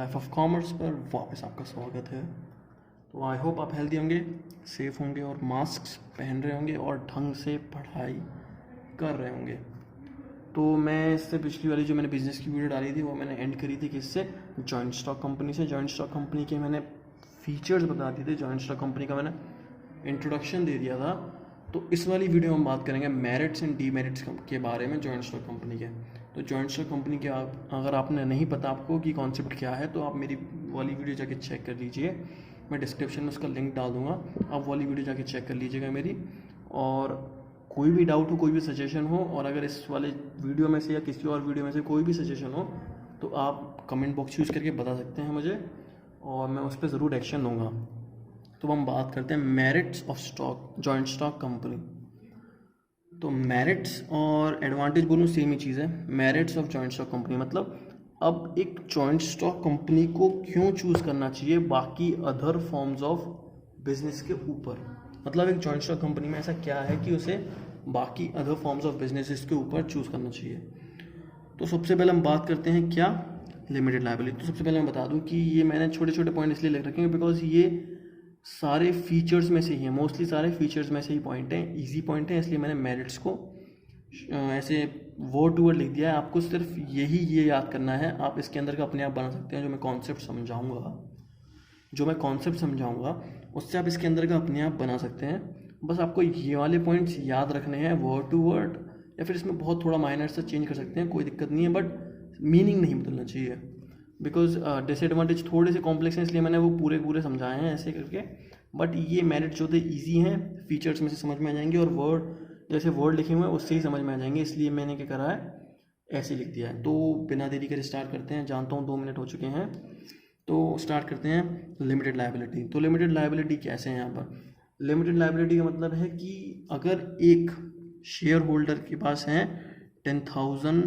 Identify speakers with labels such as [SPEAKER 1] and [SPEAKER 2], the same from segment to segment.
[SPEAKER 1] Life of commerce पर वापस आपका स्वागत है। तो आई होप आप हेल्दी होंगे, सेफ होंगे और मास्क पहन रहे होंगे और ढंग से पढ़ाई कर रहे होंगे। तो मैं इससे पिछली वाली जो मैंने बिज़नेस की वीडियो डाली थी वो मैंने एंड करी थी किससे, जॉइंट स्टॉक कंपनी से। जॉइंट स्टॉक कंपनी के मैंने फीचर्स बता दिए थे, जॉइंट स्टॉक कंपनी का मैंने इंट्रोडक्शन दे दिया था। तो इस वाली वीडियो में हम बात करेंगे मेरिट्स एंड डीमेरिट्स के बारे में जॉइंट स्टॉक कंपनी के। तो जॉइंट स्टॉक कंपनी के अगर आपने नहीं पता आपको कि कॉन्सेप्ट क्या है तो आप मेरी वाली वीडियो जाके चेक कर लीजिए, मैं डिस्क्रिप्शन में उसका लिंक डाल दूँगा, आप वाली वीडियो जाके चेक कर लीजिएगा मेरी। और कोई भी डाउट हो, कोई भी सजेशन हो, और अगर इस वाले वीडियो में से या किसी और वीडियो में से कोई भी सजेशन हो तो आप कमेंट बॉक्स यूज़ करके बता सकते हैं मुझे और मैं उस पर ज़रूर एक्शन लूँगा। तो हम बात करते हैं merits of stock joint stock company. तो मेरिट्स और एडवांटेज बोलूँ सेम ही चीज़ है। Merits of joint stock company मतलब अब एक जॉइंट स्टॉक कंपनी को क्यों चूज़ करना चाहिए बाकी अदर फॉर्म्स ऑफ बिजनेस के ऊपर। मतलब एक जॉइंट स्टॉक कंपनी में ऐसा क्या है कि उसे बाकी अदर फॉर्म्स ऑफ बिजनेस के ऊपर चूज़ करना चाहिए। तो सबसे पहले हम बात करते हैं क्या, लिमिटेड लायबिलिटी। तो सबसे पहले मैं बता दूं कि ये मैंने छोटे छोटे पॉइंट इसलिए लिख रखे हैं बिकॉज ये सारे फीचर्स में से ही है, मोस्टली सारे फीचर्स में से ही पॉइंट हैं, इजी पॉइंट हैं, इसलिए मैंने मेरिट्स को ऐसे वर्ड टू वर्ड लिख दिया है। आपको सिर्फ ये याद करना है, आप इसके अंदर का अपने आप बना सकते हैं। जो मैं कॉन्सेप्ट समझाऊंगा उससे आप इसके अंदर का अपने आप बना सकते हैं। बस आपको ये वाले पॉइंट्स याद रखने हैं वर्ड टू वर्ड, या फिर इसमें बहुत थोड़ा माइनर से चेंज कर सकते हैं, कोई दिक्कत नहीं है, बट मीनिंग नहीं बदलना चाहिए। बिकॉज डिसएडवांटेज थोड़े से कॉम्प्लेक्स हैं इसलिए मैंने वो पूरे समझाए हैं ऐसे करके। बट ये मेरिट जो थे ईजी हैं, फीचर्स में से समझ में आ जाएंगे और वर्ड जैसे वर्ड लिखे हुए हैं उससे ही समझ में आ जाएंगे, इसलिए मैंने क्या करा है ऐसे लिख दिया है। तो बिना देरी कर स्टार्ट करते हैं। जानता हूँ 2 मिनट हो चुके हैं, तो स्टार्ट करते हैं लिमिटेड लायबिलिटी। तो लिमिटेड लायबिलिटी कैसे है यहाँ पर। लिमिटेड लायबिलिटी का मतलब है कि अगर एक शेयर होल्डर के पास हैं 10,000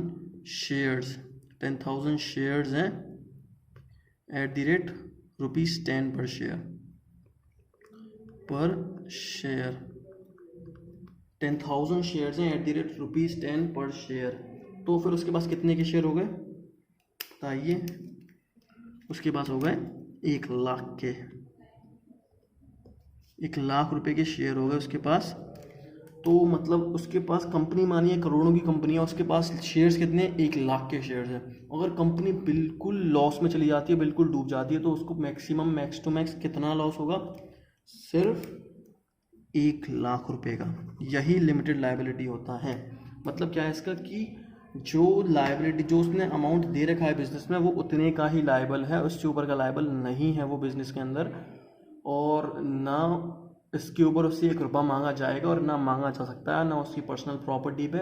[SPEAKER 1] शेयर्स हैं एट द रेट ₹10 पर शेयर 10,000 शेयर्स हैं एट द रेट ₹10 पर शेयर। तो फिर उसके पास कितने के शेयर हो गए बताइए। उसके पास हो गए 1,00,000 के, 1,00,000 रुपए के शेयर हो गए उसके पास। तो मतलब उसके पास कंपनी मानिए करोड़ों की कंपनी है, उसके पास शेयर्स कितने, 1,00,000 के शेयर्स हैं। अगर कंपनी बिल्कुल लॉस में चली जाती है, बिल्कुल डूब जाती है, तो उसको मैक्स टू मैक्स कितना लॉस होगा, सिर्फ 1,00,000 रुपए का। यही लिमिटेड लायबिलिटी होता है। मतलब क्या है इसका कि जो लायबिलिटी जो उसने अमाउंट दे रखा है बिजनेस में वो उतने का ही लायबल है, उससे ऊपर का लायबल नहीं है वो बिजनेस के अंदर, और ना इसके ऊपर उससे 1 रुपया मांगा जाएगा और ना मांगा जा सकता है, ना उसकी पर्सनल प्रॉपर्टी पे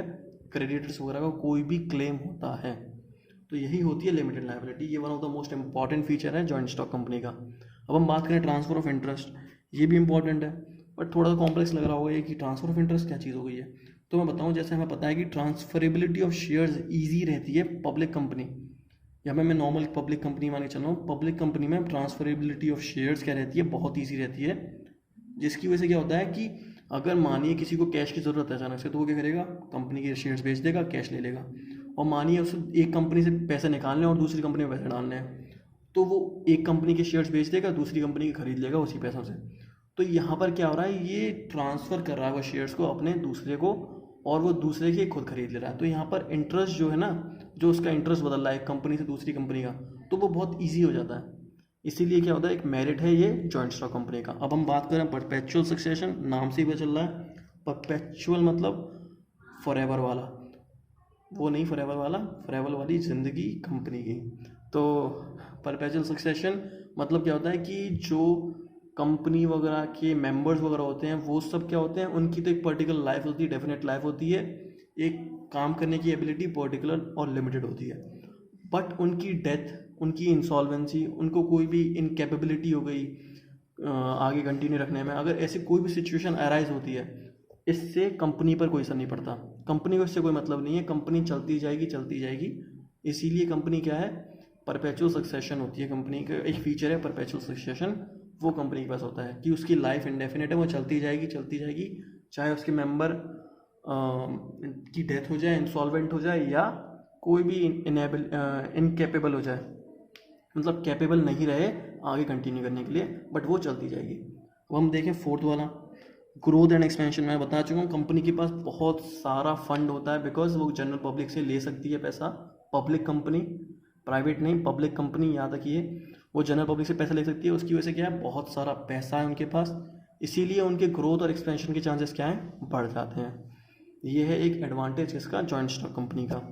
[SPEAKER 1] क्रेडिटर्स वगैरह का कोई भी क्लेम होता है। तो यही होती है लिमिटेड लायबिलिटी। ये one of the most important feature है जॉइंट स्टॉक कंपनी का। अब हम बात करें ट्रांसफर ऑफ इंटरेस्ट, ये भी इंपॉर्टेंट है बट थोड़ा सा कॉम्प्लेक्स लग रहा होगा ये कि ट्रांसफर ऑफ इंटरेस्ट क्या चीज़ हो गई है। तो मैं बताऊं, जैसे हमें पता है कि ट्रांसफरेबिलिटी ऑफ शेयर्स ईजी रहती है पब्लिक कंपनी, या मैं नॉर्मल पब्लिक कंपनी मान के चल रहा हूँ। पब्लिक कंपनी में ट्रांसफरेबिलिटी ऑफ शेयर्स क्या रहती है, बहुत ईजी रहती है, जिसकी वजह से क्या होता है कि अगर मानिए किसी को कैश की ज़रूरत है अचानक से, तो वो क्या करेगा, कंपनी के शेयर्स बेच देगा, कैश ले लेगा। और मानिए उसे एक कंपनी से पैसे निकालने और दूसरी कंपनी में पैसे डालने हैं, तो वो एक कंपनी के शेयर्स बेच देगा, दूसरी कंपनी के खरीद लेगा उसी पैसों से। तो यहाँ पर क्या हो रहा है, ये ट्रांसफ़र कर रहा है वो शेयर्स को अपने दूसरे को, और वो दूसरे के खुद खरीद ले रहा है। तो यहाँ पर इंटरेस्ट जो है ना, जो उसका इंटरेस्ट बदल रहा है एक कंपनी से दूसरी कंपनी का, तो वो बहुत ईजी हो जाता है। इसीलिए क्या होता है, एक मेरिट है ये जॉइंट स्टॉक कंपनी का। अब हम बात करें परपेचुअल सक्सेशन, नाम से ही पता चल रहा है परपेचुअल मतलब फॉरएवर वाला, वो नहीं फॉरएवर वाला, फॉरएवर वाली ज़िंदगी कंपनी की। तो परपेचुअल सक्सेशन मतलब क्या होता है कि जो कंपनी वगैरह के मेंबर्स वगैरह होते हैं वो सब क्या होते हैं, उनकी तो एक पर्टिकुलर लाइफ होती है, डेफिनेट लाइफ होती है, एक काम करने की एबिलिटी पर्टिकुलर और लिमिटेड होती है। बट उनकी डेथ, उनकी इंसॉल्वेंसी, उनको कोई भी इनकेपेबिलिटी हो गई आगे कंटिन्यू रखने में, अगर ऐसी कोई भी सिचुएशन अराइज होती है, इससे कंपनी पर कोई असर नहीं पड़ता, कंपनी को इससे कोई मतलब नहीं है, कंपनी चलती जाएगी। इसीलिए कंपनी क्या है, परपेचुअल सक्सेशन होती है कंपनी का, एक फीचर है परपेचुअल सक्सेशन, वो कंपनी के पास होता है कि उसकी लाइफ इंडेफिनिट है, वो चलती जाएगी, चाहे उसके मेंबर की डेथ हो जाए, इंसॉल्वेंट हो जाए, या कोई भी इनकेपेबल हो जाए। मतलब कैपेबल नहीं रहे आगे कंटिन्यू करने के लिए, बट वो चलती जाएगी। अब हम देखें फोर्थ वाला, ग्रोथ एंड एक्सपेंशन। मैं बता चुका हूँ कंपनी के पास बहुत सारा फंड होता है, बिकॉज वो जनरल पब्लिक से ले सकती है पैसा। पब्लिक कंपनी, प्राइवेट नहीं, पब्लिक कंपनी, याद रखिए, वो जनरल पब्लिक से पैसा ले सकती है। उसकी वजह से क्या है, बहुत सारा पैसा है उनके पास, इसीलिए उनके ग्रोथ और एक्सपेंशन के चांसेस क्या हैं, बढ़ जाते हैं। ये है एक एडवांटेज किसका, जॉइंट स्टॉक कंपनी का।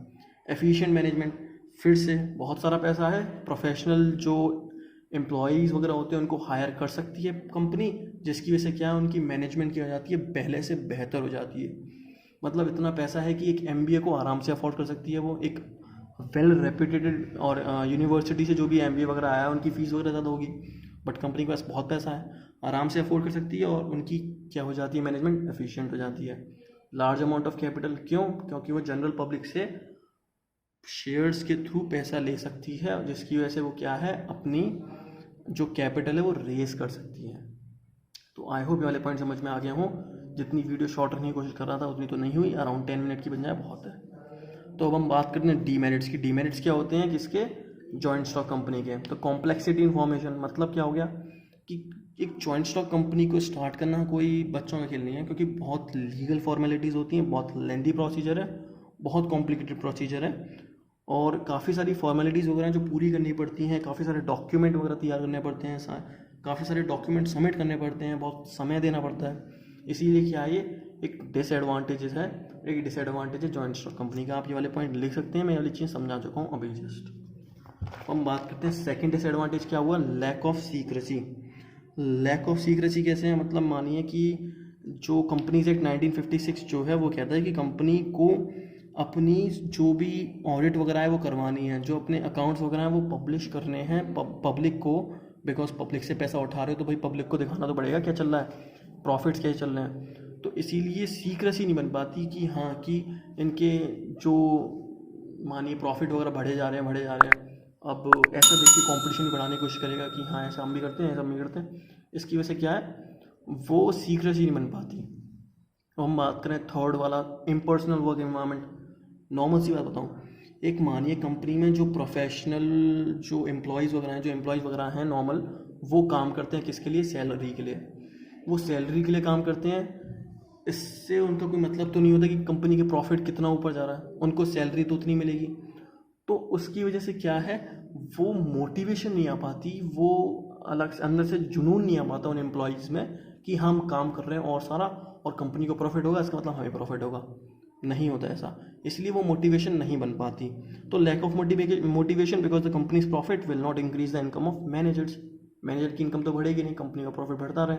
[SPEAKER 1] एफिशिएंट मैनेजमेंट, फिर से बहुत सारा पैसा है, प्रोफेशनल जो एम्प्लॉयज़ वगैरह होते हैं उनको हायर कर सकती है कंपनी, जिसकी वजह से क्या है, उनकी मैनेजमेंट की हो जाती है पहले से बेहतर हो जाती है। मतलब इतना पैसा है कि एक एमबीए को आराम से अफोर्ड कर सकती है वो। एक वेल रेप्यूटेड और यूनिवर्सिटी से जो भी एमबीए वगैरह आया है उनकी फ़ीस वगैरह ज़्यादा होगी, बट कंपनी के पास बहुत पैसा है, आराम से अफोर्ड कर सकती है, और उनकी क्या हो जाती है, मैनेजमेंट एफिशिएंट हो जाती है। लार्ज अमाउंट ऑफ कैपिटल, क्यों, क्योंकि वो जनरल पब्लिक से शेयर्स के थ्रू पैसा ले सकती है, जिसकी वजह से वो क्या है, अपनी जो कैपिटल है वो रेज कर सकती है। तो आई होप ये वाले पॉइंट समझ में आ गया हो। जितनी वीडियो शॉर्ट रखने की कोशिश कर रहा था उतनी तो नहीं हुई, अराउंड 10 मिनट की बन जाए बहुत है। तो अब हम बात करते हैं डीमेरिट्स की। डीमेरिट्स क्या होते हैं किसके, जॉइंट स्टॉक कंपनी के। तो कॉम्प्लेक्सिटी इन्फॉर्मेशन, मतलब क्या हो गया कि एक जॉइंट स्टॉक कंपनी को स्टार्ट करना कोई बच्चों का खेल नहीं है, क्योंकि बहुत लीगल फॉर्मेलिटीज़ होती हैं, बहुत लेंदी प्रोसीजर है, बहुत कॉम्प्लिकेटेड प्रोसीजर है, और काफ़ी सारी फॉर्मेलिटीज़ वगैरह जो पूरी करनी पड़ती हैं, काफ़ी सारे डॉक्यूमेंट वगैरह तैयार करने पड़ते हैं, काफ़ी सारे डॉक्यूमेंट सबमिट करने पड़ते हैं, बहुत समय देना पड़ता है। इसीलिए क्या ये एक डिसएडवांटेजेस है, एक डिसएडवांटेज है जॉइंट स्टॉक कंपनी का। आप ये वाले पॉइंट लिख सकते हैं, मैं ये वाली चीज़ समझा चुका हूँ अभी जस्ट। हम बात करते हैं सेकंड डिसएडवांटेज क्या हुआ, lack of secrecy. Lack of secrecy कैसे है, मतलब मानिए कि जो कंपनीज एक्ट 1956 जो है वो कहता है कि कंपनी को अपनी जो भी ऑडिट वगैरह है वो करवानी है, जो अपने अकाउंट्स वगैरह हैं वो पब्लिश करने हैं पब्लिक को, बिकॉज पब्लिक से पैसा उठा रहे हो तो भाई पब्लिक को दिखाना तो पड़ेगा क्या चल रहा है, प्रॉफिट्स क्या चल रहे हैं। तो इसीलिए सीक्रेसी नहीं बन पाती कि हाँ कि इनके जो मानिए प्रॉफिट वगैरह बढ़े जा रहे हैं। अब ऐसा देखिए कंपटीशन भी बढ़ाने की कोशिश करेगा कि हाँ ऐसा हम भी करते हैं, ऐसा हम भी करते हैं। इसकी वजह से क्या है, वो सीक्रेसी नहीं बन पाती। तो हम बात करें थर्ड वाला, इम्पर्सनल वर्क एनवायरनमेंट। नॉर्मल सी बात बताऊँ, एक मानिए कंपनी में जो प्रोफेशनल जो एम्प्लॉयज़ वगैरह हैं नॉर्मल, वो काम करते हैं किसके लिए, सैलरी के लिए। वो सैलरी के लिए काम करते हैं, इससे उनका कोई मतलब तो नहीं होता कि कंपनी के प्रॉफिट कितना ऊपर जा रहा है, उनको सैलरी तो उतनी मिलेगी। तो उसकी वजह से क्या है, वो मोटिवेशन नहीं आ पाती, वो अलग से अंदर से जुनून नहीं आ पाता उन एम्प्लॉयज़ में कि हम काम कर रहे हैं और सारा, और कंपनी को प्रॉफिट होगा, इसका मतलब हमें प्रॉफिट होगा। नहीं होता ऐसा, इसलिए वो मोटिवेशन नहीं बन पाती। तो lack of motivation because the companies profit will not increase the income of managers. Manager की इनकम तो बढ़ेगी नहीं, कंपनी का प्रॉफिट बढ़ता रहे।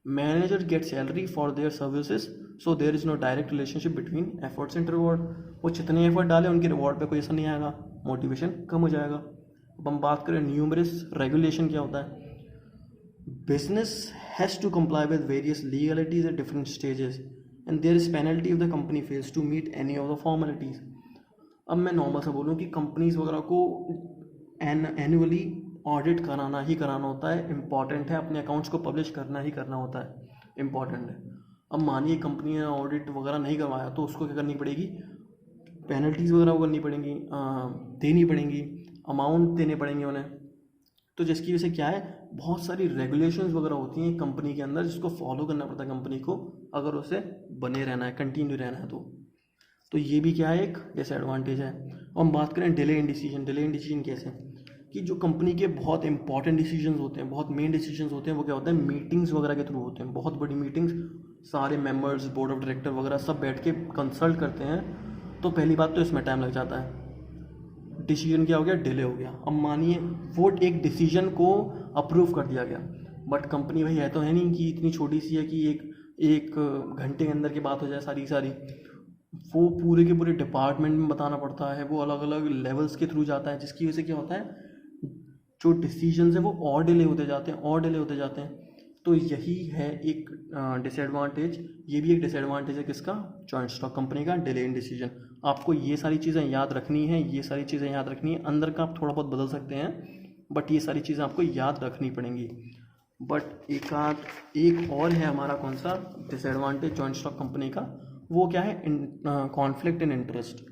[SPEAKER 1] Manager get salary for their services, so there is no direct relationship between efforts and reward. वो जितने effort डाले उनके रिवॉर्ड पे कोई असर नहीं आएगा, मोटिवेशन कम हो जाएगा। अब हम बात करें न्यूमरस रेगुलेशन, क्या होता है, business has to comply with various legalities at different stages and there is penalty if the company fails to meet any of the formalities। अब मैं नॉर्मल से बोलूँ कि कंपनीज वगैरह को एनुअली ऑडिट कराना ही कराना होता है, इम्पॉर्टेंट है, अपने अकाउंट्स को पब्लिश करना ही करना होता है, इम्पॉर्टेंट है। अब मानिए कंपनी ने ऑडिट वगैरह नहीं करवाया तो उसको क्या करनी पड़ेगी, पेनल्टीज़ वगैरह वो करनी पड़ेंगी, देनी पड़ेंगी, अमाउंट देने पड़ेंगे उन्हें। तो जिसकी वजह से क्या है, बहुत सारी रेगुलेशंस वगैरह होती हैं कंपनी के अंदर जिसको फॉलो करना पड़ता है कंपनी को, अगर उसे बने रहना है, कंटिन्यू रहना है। तो ये भी क्या है, एक डिसएडवांटेज है। और हम बात करें delay in decision. Delay in decision कैसे, कि जो कंपनी के बहुत इंपॉर्टेंट डिसीजंस होते हैं, बहुत मेन डिसीजंस होते हैं, वो क्या होते हैं, मीटिंग्स वगैरह के थ्रू होते हैं, बहुत बड़ी मीटिंग्स, सारे मेंबर्स, बोर्ड ऑफ डायरेक्टर वगैरह सब बैठ के कंसल्ट करते हैं। तो पहली बात तो इसमें टाइम लग जाता है, डिसीजन क्या हो गया, डिले हो गया। अब मानिए वो एक डिसीजन को अप्रूव कर दिया गया, बट कंपनी भाई है तो है नहीं कि इतनी छोटी सी है कि एक घंटे के अंदर की बात हो जाए सारी। वो पूरे के पूरे डिपार्टमेंट में बताना पड़ता है, वो अलग अलग लेवल्स के थ्रू जाता है, जिसकी वजह से क्या होता है, जो डिसीजंस है वो और डिले होते जाते हैं। तो यही है एक डिसएडवांटेज, ये भी एक डिसएडवांटेज है किसका, जॉइंट स्टॉक कंपनी का, डिले इन डिसीजन। आपको ये सारी चीज़ें याद रखनी है, अंदर का आप थोड़ा बहुत बदल सकते हैं, बट ये सारी चीज़ें आपको याद रखनी पड़ेंगी। बट एक और है हमारा कौन सा डिसएडवांटेज जॉइंट स्टॉक कंपनी का, वो क्या है, कॉन्फ्लिक्ट इन इंटरेस्ट।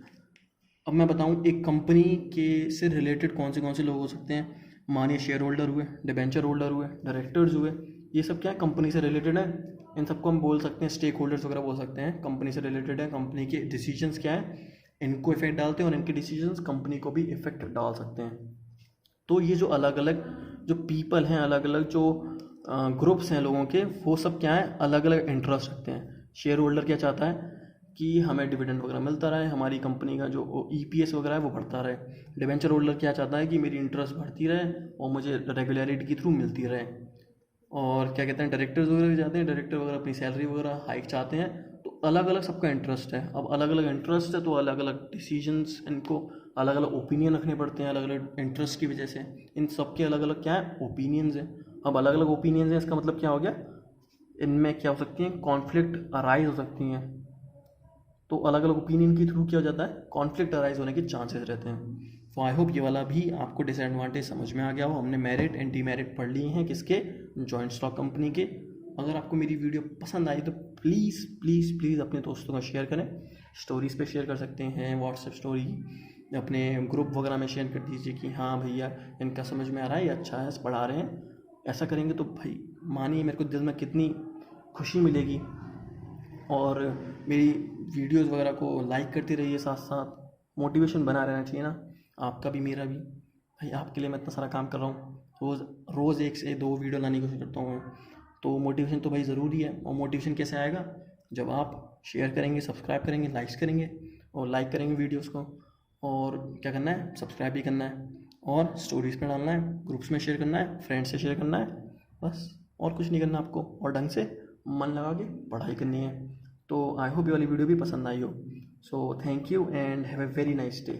[SPEAKER 1] अब मैं बताऊं एक कंपनी के से रिलेटेड कौन से लोग हो सकते हैं। मानिए शेयर होल्डर हुए, डिबेंचर होल्डर हुए, डायरेक्टर्स हुए, ये सब क्या है, कंपनी से रिलेटेड है। इन सबको हम बोल सकते हैं स्टेक होल्डर्स वगैरह बोल सकते हैं, कंपनी से रिलेटेड है। कंपनी के डिसीजंस क्या है, इनको इफेक्ट डालते हैं और इनके डिसीजंस कंपनी को भी इफेक्ट डाल सकते हैं। तो ये जो अलग अलग जो पीपल हैं, अलग अलग जो ग्रुप्स हैं लोगों के, वो सब क्या है, अलग अलग इंटरेस्ट रखते हैं। शेयर होल्डर क्या चाहता है कि हमें डिविडेंड वगैरह मिलता रहे, हमारी कंपनी का जो EPS वगैरह है वो बढ़ता रहे। डिवेंचर होल्डर क्या चाहता है कि मेरी इंटरेस्ट बढ़ती रहे और मुझे रेगुलरिटी के थ्रू मिलती रहे। और क्या कहते हैं, डायरेक्टर्स वगैरह भी चाहते हैं, डायरेक्टर वगैरह अपनी सैलरी वगैरह हाइक चाहते हैं। तो अलग अलग सबका इंटरेस्ट है। अब अलग अलग इंटरेस्ट है तो अलग अलग डिसीजंस, इनको अलग अलग ओपिनियन रखने पड़ते हैं अलग अलग इंटरेस्ट की वजह से। इन सब के अलग अलग क्या है, ओपिनियंस हैं। अब अलग अलग ओपिनियंस हैं, इसका मतलब क्या हो गया, इनमें क्या हो सकती हैं, कॉन्फ्लिक्ट अराइज हो सकती हैं। तो अलग अलग ओपिनियन के थ्रू क्या हो जाता है, कॉन्फ्लिक्ट अराइज होने के चांसेस रहते हैं। तो आई होप ये वाला भी आपको डिसएडवांटेज समझ में आ गया हो। हमने मेरिट एंड डीमेरिट पढ़ लिए हैं किसके, जॉइंट स्टॉक कंपनी के। अगर आपको मेरी वीडियो पसंद आई तो प्लीज़ प्लीज़ प्लीज़ अपने दोस्तों को शेयर करें। स्टोरीज़ पे शेयर कर सकते हैं, व्हाट्सएप स्टोरी, अपने ग्रुप वगैरह में शेयर कर दीजिए कि हाँ भैया इनका समझ में आ रहा है, ये अच्छा है, पढ़ा रहे हैं। ऐसा करेंगे तो भाई मानिए मेरे को दिल में कितनी खुशी मिलेगी। और मेरी वीडियोस वगैरह को लाइक करते रहिए, साथ साथ मोटिवेशन बना रहना चाहिए ना, आपका भी मेरा भी। भाई आपके लिए मैं इतना सारा काम कर रहा हूँ, रोज़ 1 से 2 वीडियो लाने की कोशिश करता हूँ मैं। तो मोटिवेशन तो भाई ज़रूरी है। और मोटिवेशन कैसे आएगा, जब आप शेयर करेंगे, सब्सक्राइब करेंगे, लाइक्स करेंगे और लाइक करेंगे वीडियोज़ को। और क्या करना है, सब्सक्राइब भी करना है और स्टोरीज़ पर डालना है, ग्रुप्स में शेयर करना है, फ्रेंड्स से शेयर करना है, बस और कुछ नहीं करना आपको। और ढंग से मन लगा के पढ़ाई करनी है। तो आई होप ये वाली वीडियो भी पसंद आई हो। So thank you and have a very nice day.